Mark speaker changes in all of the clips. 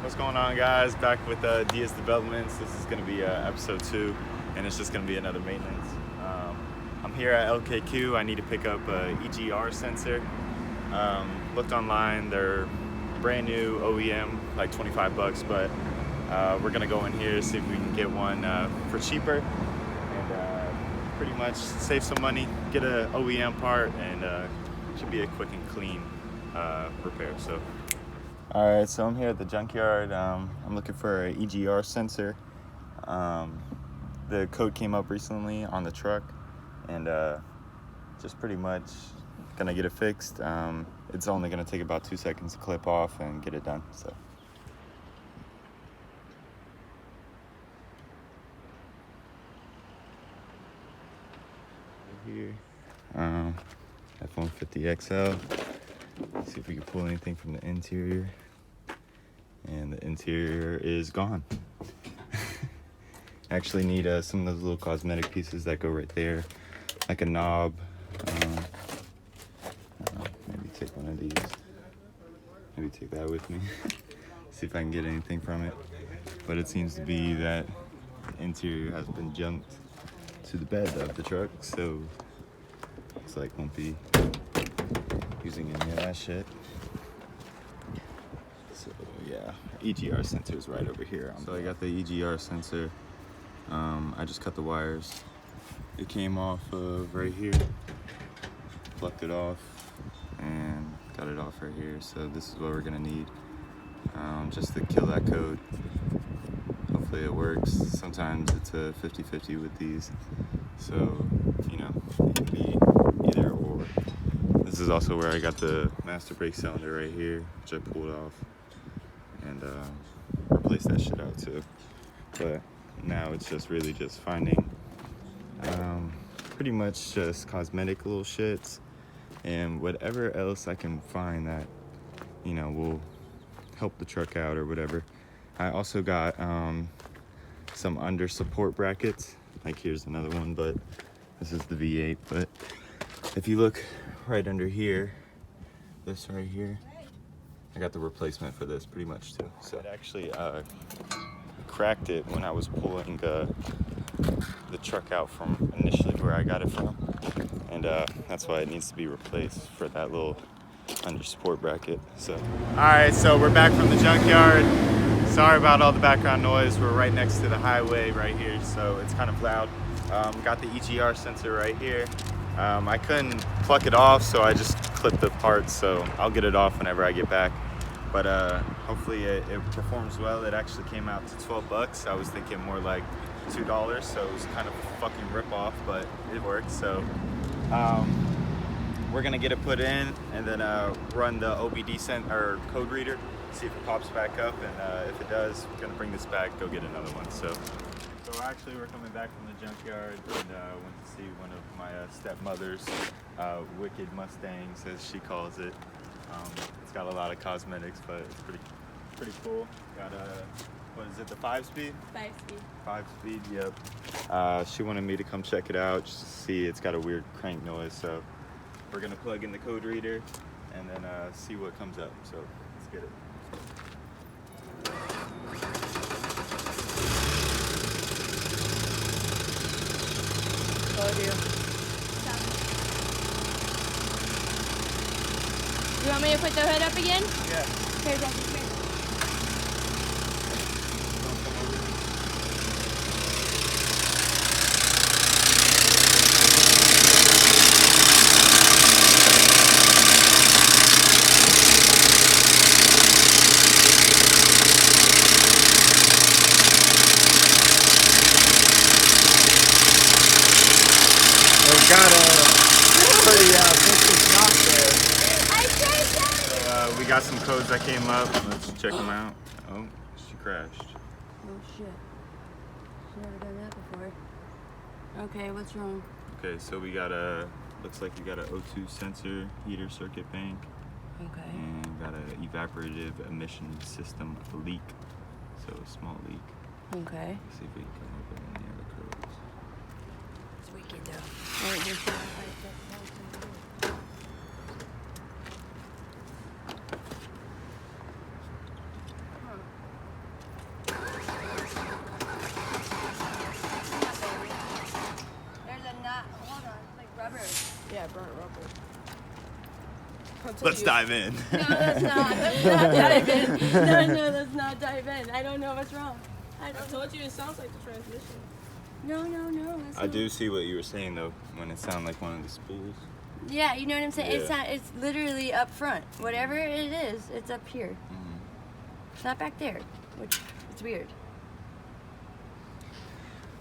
Speaker 1: What's going on, guys? Back with Diaz Developments. This is going to be episode 2, and it's just going to be another maintenance. I'm here at LKQ. I need to pick up a EGR sensor. Looked online. They're brand new OEM, like 25 bucks, but we're going to go in here, see if we can get one for cheaper, and pretty much save some money, get a OEM part, and should be a quick and clean repair. So. Alright, so I'm here at the junkyard. I'm looking for an EGR sensor. The code came up recently on the truck, and just pretty much gonna get it fixed. It's only gonna take about 2 seconds to clip off and get it done. So. Here, F-150 XL. Let's see if we can pull anything from the interior. And the interior is gone. Actually need some of those little cosmetic pieces that go right there, like a knob. Maybe take one of these. Maybe take that with me. See if I can get anything from it. But it seems to be that the interior has been junked to the bed of the truck, so looks like won't be using any of that shit. So yeah, EGR sensor is right over here. So I got the EGR sensor. I just cut the wires. It came off of right here. Plucked it off and got it off right here. So this is what we're gonna need, just to kill that code. Hopefully it works. Sometimes it's a 50-50 with these. So, you know, it can be either or. This is also where I got the master brake cylinder right here, which I pulled off and replaced that shit out too. But now it's just really just finding pretty much just cosmetic little shits and whatever else I can find that, you know, will help the truck out or whatever. I also got some under support brackets. Like here's another one, but this is the V8. But if you look right under here, this right here, I got the replacement for this pretty much too. So it actually cracked it when I was pulling the truck out from initially where I got it from, and that's why it needs to be replaced for that little under support bracket. So all right, so we're back from the junkyard. Sorry about all the background noise. We're right next to the highway right here, so it's kind of loud. Got the EGR sensor right here. I couldn't pluck it off, so I just clipped the parts, so I'll get it off whenever I get back. But hopefully it performs well. It actually came out to 12 bucks. I was thinking more like $2, so it was kind of a fucking rip-off, but it worked. So we're gonna get it put in and then run the OBD code reader, see if it pops back up, and if it does, we're gonna bring this back, go get another one. So actually we're coming back from the junkyard and went to see one of my stepmother's wicked Mustangs, as she calls it. It's got a lot of cosmetics, but it's pretty cool. Got what is it, the 5-speed?
Speaker 2: 5-speed.
Speaker 1: 5-speed, yep. She wanted me to come check it out just to see. It's got a weird crank noise, so we're gonna plug in the code reader and then see what comes up. So let's get it.
Speaker 2: Oh dear. You want me to put the hood up again?
Speaker 1: Yeah.
Speaker 2: Okay, Jackie, come here.
Speaker 1: Got a pretty vintage knock there.
Speaker 2: I tried that!
Speaker 1: So we got some codes that came up. Let's check them out. Oh, she crashed.
Speaker 2: Oh shit. She's never done that before. Okay, what's wrong?
Speaker 1: Okay, so we got looks like you got an O2 sensor heater circuit bank.
Speaker 2: Okay.
Speaker 1: And got an evaporative emission system leak. So a small leak.
Speaker 2: Okay.
Speaker 1: Let's see if we can come up with any other codes.
Speaker 2: It's wicked though. Alright, just
Speaker 1: Let's dive in.
Speaker 2: No, that's not. Let's not dive in. No, let's not dive in. I don't know what's wrong.
Speaker 3: I told you it sounds like the transmission.
Speaker 2: No. That's
Speaker 1: I
Speaker 2: not.
Speaker 1: do see what you were saying though, when it sounded like one of the spools.
Speaker 2: Yeah, you know what I'm saying?
Speaker 1: Yeah.
Speaker 2: It's not. It's literally up front. Whatever it is, it's up here.
Speaker 1: Mm-hmm.
Speaker 2: It's not back there, which it's weird.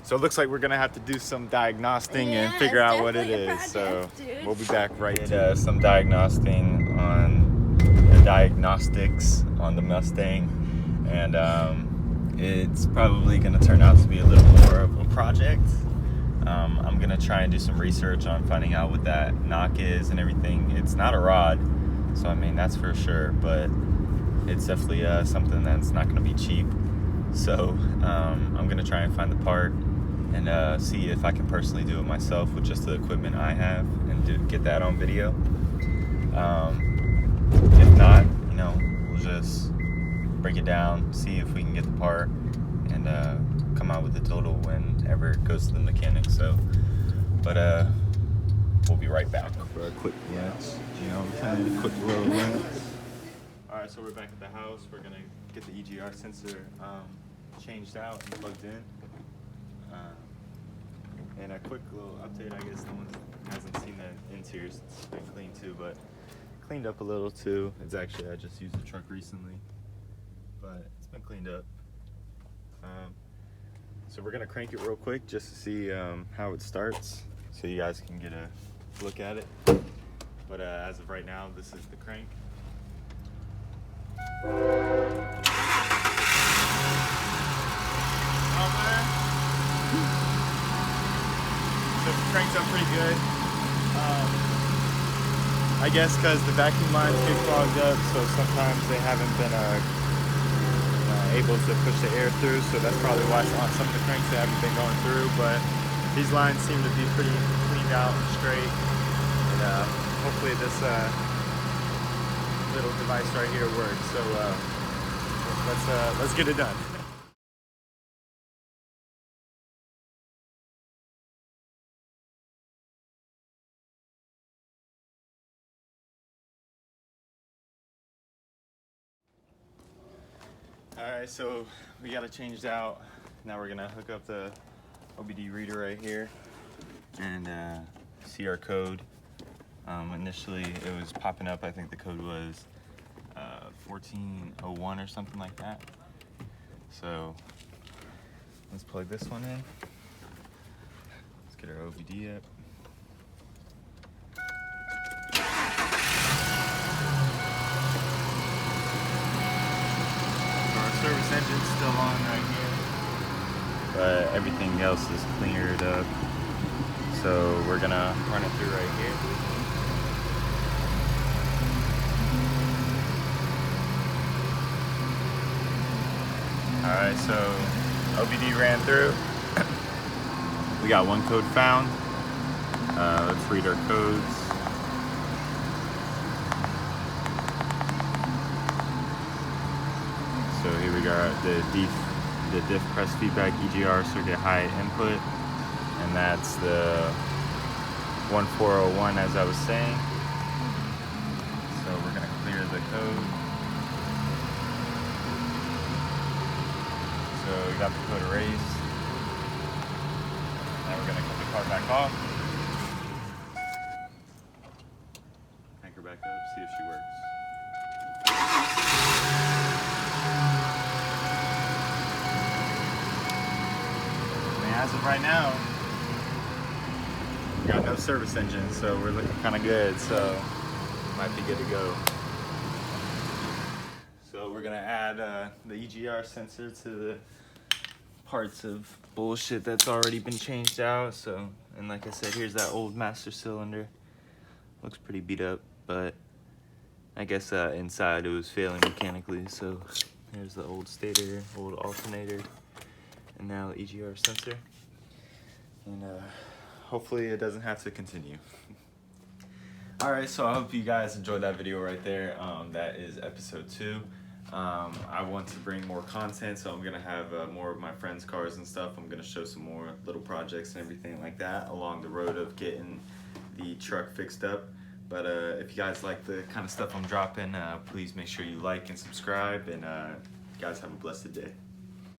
Speaker 1: So it looks like we're gonna have to do some diagnosing and
Speaker 2: Yeah,
Speaker 1: figure
Speaker 2: it's
Speaker 1: out what it
Speaker 2: definitely a
Speaker 1: is. So
Speaker 2: project, dude.
Speaker 1: we'll be back right to some diagnosing on the diagnostics on the Mustang, and it's probably gonna turn out to be a little more of a project. I'm gonna try and do some research on finding out what that knock is and everything. It's not a rod, so I mean that's for sure, but it's definitely something that's not gonna be cheap. So I'm gonna try and find the part and see if I can personally do it myself with just the equipment I have and get that on video. If not, you know, we'll just break it down, see if we can get the part, and come out with the total whenever it goes to the mechanic. So, but we'll be right back for a quick glance. You know what I'm saying? Quick little glance. All right, so we're back at the house. We're gonna get the EGR sensor changed out and plugged in. And a quick little update, I guess no one hasn't seen the interior. It's been clean too, but cleaned up a little too. It's actually, I just used the truck recently, but it's been cleaned up. So we're gonna crank it real quick just to see how it starts, so you guys can get a look at it. But as of right now, this is the crank. So it cranks up pretty good. I guess because the vacuum lines get clogged up, so sometimes they haven't been able to push the air through, so that's probably why on some of the cranks they haven't been going through, but these lines seem to be pretty cleaned out and straight, and hopefully this little device right here works. So let's get it done. Alright, so we got it changed out. Now we're gonna hook up the OBD reader right here and see our code. Initially it was popping up, I think the code was 1401 or something like that. So let's plug this one in. Let's get our OBD up. Service engine's still on right here, but everything else is cleared up, so we're gonna run it through right here. Alright, so OBD ran through. We got one code found. Let's read our codes. So here we got the diff press feedback EGR circuit high input, and that's the 1401 as I was saying. So we're gonna clear the code. So we got the code erased. Now we're gonna cut the car back off. Crank her back up, see if she works. As of right now, we got no service engine, so we're looking kind of good, so might be good to go. So we're gonna add the EGR sensor to the parts of bullshit that's already been changed out. So, and like I said, here's that old master cylinder. Looks pretty beat up, but I guess inside it was failing mechanically. So here's the old stator, old alternator, and now the EGR sensor. And hopefully it doesn't have to continue. Alright, so I hope you guys enjoyed that video right there. That is episode 2. I want to bring more content, so I'm gonna have more of my friends' cars and stuff. I'm gonna show some more little projects and everything like that along the road of getting the truck fixed up. But if you guys like the kind of stuff I'm dropping, please make sure you like and subscribe, and you guys have a blessed day.